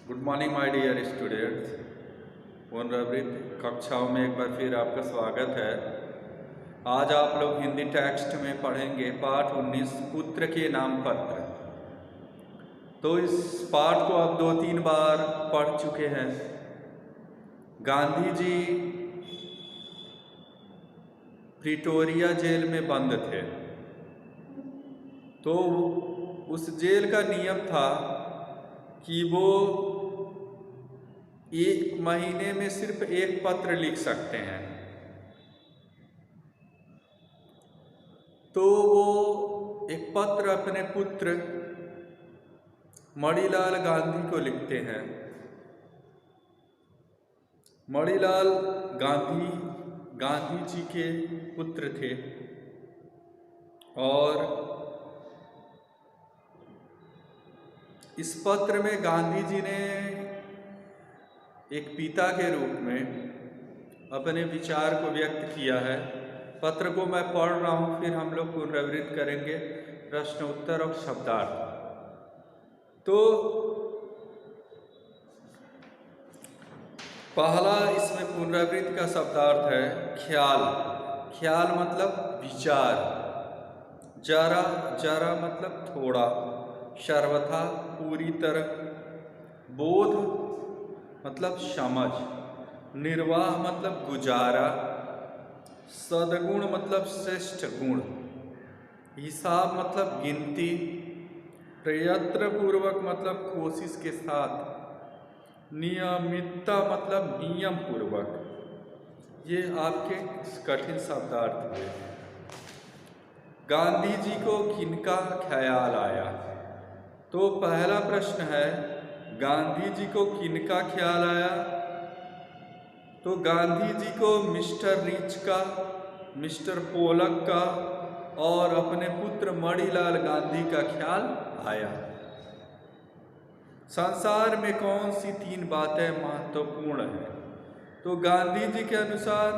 Good morning my dear students. पुनरावृत्त कक्षाओं में एक बार फिर आपका स्वागत है। आज आप लोग हिंदी टेक्स्ट में पढ़ेंगे पाठ 19 पुत्र के नाम पत्र। तो इस पाठ को आप 2-3 बार पढ़ चुके हैं। गांधी जी प्रिटोरिया जेल में बंद थे, तो उस जेल का नियम था कि वो 1 महीने में सिर्फ 1 पत्र लिख सकते हैं। तो वो एक पत्र अपने पुत्र मणिलाल गांधी को लिखते हैं। मणिलाल गांधी जी के पुत्र थे और इस पत्र में गांधी जी ने एक पिता के रूप में अपने विचार को व्यक्त किया है। पत्र को मैं पढ़ रहा हूँ, फिर हम लोग पुनरावृत्त करेंगे प्रश्न उत्तर और शब्दार्थ। तो पहला इसमें पुनरावृत्त का शब्दार्थ है ख्याल। ख्याल मतलब विचार। जरा जरा मतलब थोड़ा, सर्वथा पूरी तरह, बोध मतलब समझ, निर्वाह मतलब गुजारा, सद्गुण मतलब श्रेष्ठ गुण, हिसाब मतलब गिनती, प्रयत्न पूर्वक मतलब कोशिश के साथ, नियमितता मतलब नियम पूर्वक। ये आपके कठिन शब्दार्थ हुए। गांधी जी को किनका ख्याल आया? तो पहला प्रश्न है गांधी जी को किनका ख्याल आया? तो गांधी जी को मिस्टर रिच का, मिस्टर पोलक का और अपने पुत्र मणिलाल गांधी का ख्याल आया। संसार में कौन सी 3 बातें महत्वपूर्ण हैं? तो गांधी जी के अनुसार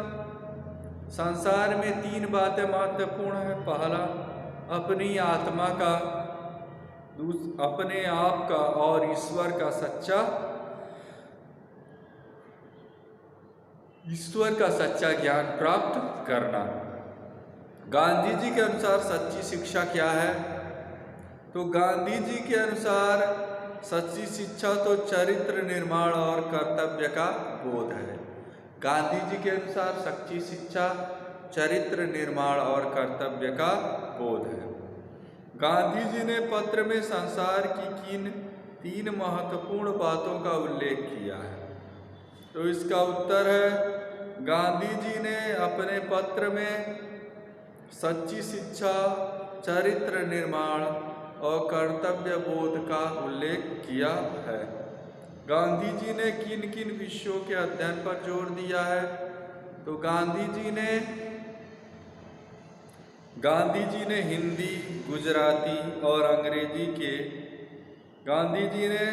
संसार में 3 बातें महत्वपूर्ण हैं। पहला अपनी आत्मा का, अपने आप का और ईश्वर का सच्चा ज्ञान प्राप्त करना। गांधी जी के अनुसार सच्ची शिक्षा क्या है? तो गांधी जी के अनुसार सच्ची शिक्षा तो चरित्र निर्माण और कर्तव्य का बोध है। गांधी जी के अनुसार सच्ची शिक्षा चरित्र निर्माण और कर्तव्य का बोध है। गांधी जी ने पत्र में संसार की किन 3 महत्वपूर्ण बातों का उल्लेख किया है? तो इसका उत्तर है गांधी जी ने अपने पत्र में सच्ची शिक्षा, चरित्र निर्माण और कर्तव्य बोध का उल्लेख किया है। गांधी जी ने किन किन विषयों के अध्ययन पर जोर दिया है? तो गांधी जी ने हिंदी, गुजराती और अंग्रेजी के, गांधी जी ने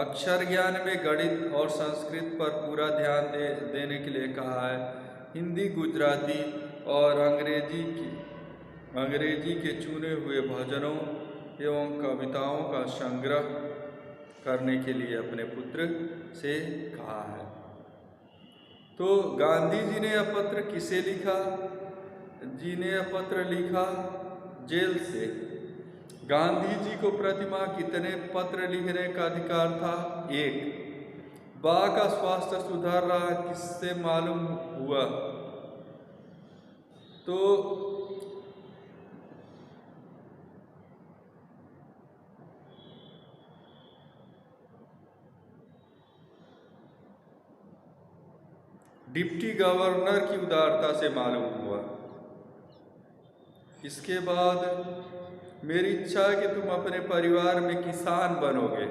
अक्षर ज्ञान में गणित और संस्कृत पर पूरा ध्यान देने के लिए कहा है। हिंदी, गुजराती और अंग्रेजी के चुने हुए भजनों एवं कविताओं का संग्रह करने के लिए अपने पुत्र से कहा है। तो गांधी जी ने यह पत्र किसे लिखा? जी ने यह पत्र लिखा जेल से। गांधी जी को प्रतिमाह कितने पत्र लिखने का अधिकार था? 1। बा का स्वास्थ्य सुधर रहा किससे मालूम हुआ? तो डिप्टी गवर्नर की उदारता से मालूम हुआ। इसके बाद मेरी इच्छा है कि तुम अपने परिवार में किसान बनोगे।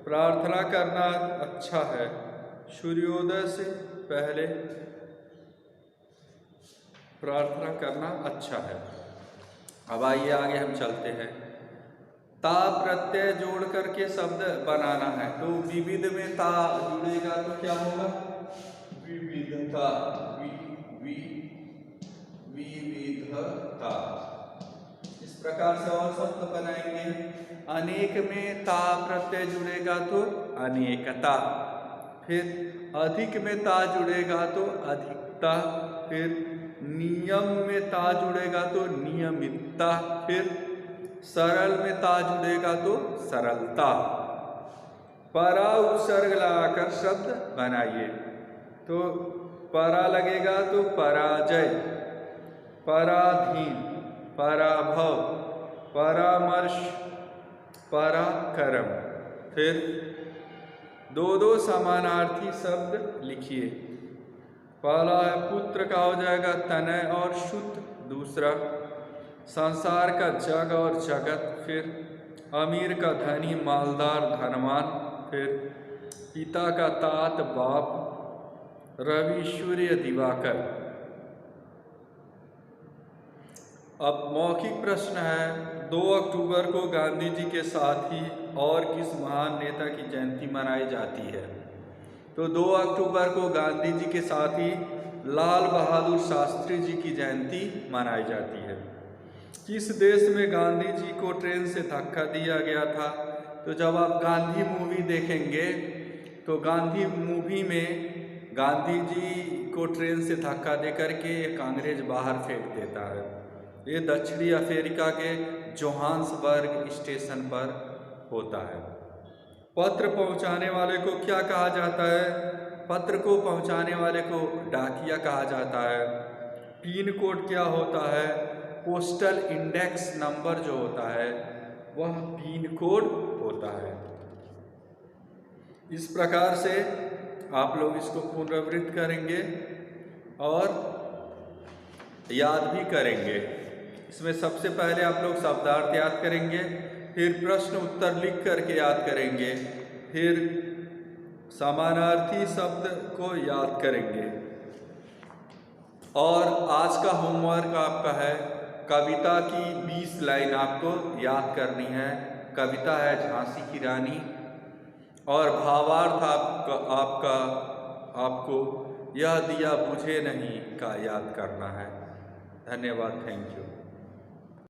प्रार्थना करना अच्छा है। सूर्योदय से पहले प्रार्थना करना अच्छा है। अब आइए आगे हम चलते हैं। ता प्रत्यय जोड़ करके शब्द बनाना है। तो विविध में ता जुड़ेगा तो क्या होगा? विविधता। विविधता। इस प्रकार से और शब्द बनाएंगे। अनेक में ता प्रत्यय जुड़ेगा तो अनेकता, फिर अधिक में ता जुड़ेगा तो अधिकता, फिर नियम में ता जुड़ेगा तो नियमितता, फिर सरल में ता जुड़ेगा तो सरलता। परा उपसर्ग लगाकर शब्द बनाइए। तो परा लगेगा तो पराजय, पराधीन, पराभव, परामर्श, पराक्रम। फिर दो समानार्थी शब्द लिखिए। पहला है पुत्र का हो जाएगा तनय और शुद्ध, दूसरा संसार का जग और जगत, फिर अमीर का धनी, मालदार, धनवान, फिर पिता का तात, बाप, रवि, सूर्य, दिवाकर। अब मौखिक प्रश्न है, 2 अक्टूबर को गांधी जी के साथ ही और किस महान नेता की जयंती मनाई जाती है? तो 2 अक्टूबर को गांधी जी के साथ ही लाल बहादुर शास्त्री जी की जयंती मनाई जाती है। किस देश में गांधी जी को ट्रेन से धक्का दिया गया था? तो जब आप गांधी मूवी देखेंगे तो गांधी मूवी में गांधी जी को ट्रेन से धक्का दे करके एक अंग्रेज बाहर फेंक देता है। ये दक्षिणी अफ्रीका के जोहान्सबर्ग स्टेशन पर होता है। पत्र पहुंचाने वाले को क्या कहा जाता है? पत्र को पहुंचाने वाले को डाकिया कहा जाता है। पिन कोड क्या होता है? पोस्टल इंडेक्स नंबर जो होता है वह पिन कोड होता है। इस प्रकार से आप लोग इसको पुनरावृत्त करेंगे और याद भी करेंगे। इसमें सबसे पहले आप लोग शब्दार्थ याद करेंगे, फिर प्रश्न उत्तर लिख करके याद करेंगे, फिर समानार्थी शब्द को याद करेंगे। और आज का होमवर्क आपका है, कविता की 20 लाइन आपको याद करनी है। कविता है झांसी की रानी और भावार्थ आपको यह दिया बुझे नहीं का याद करना है। धन्यवाद, थैंक यू।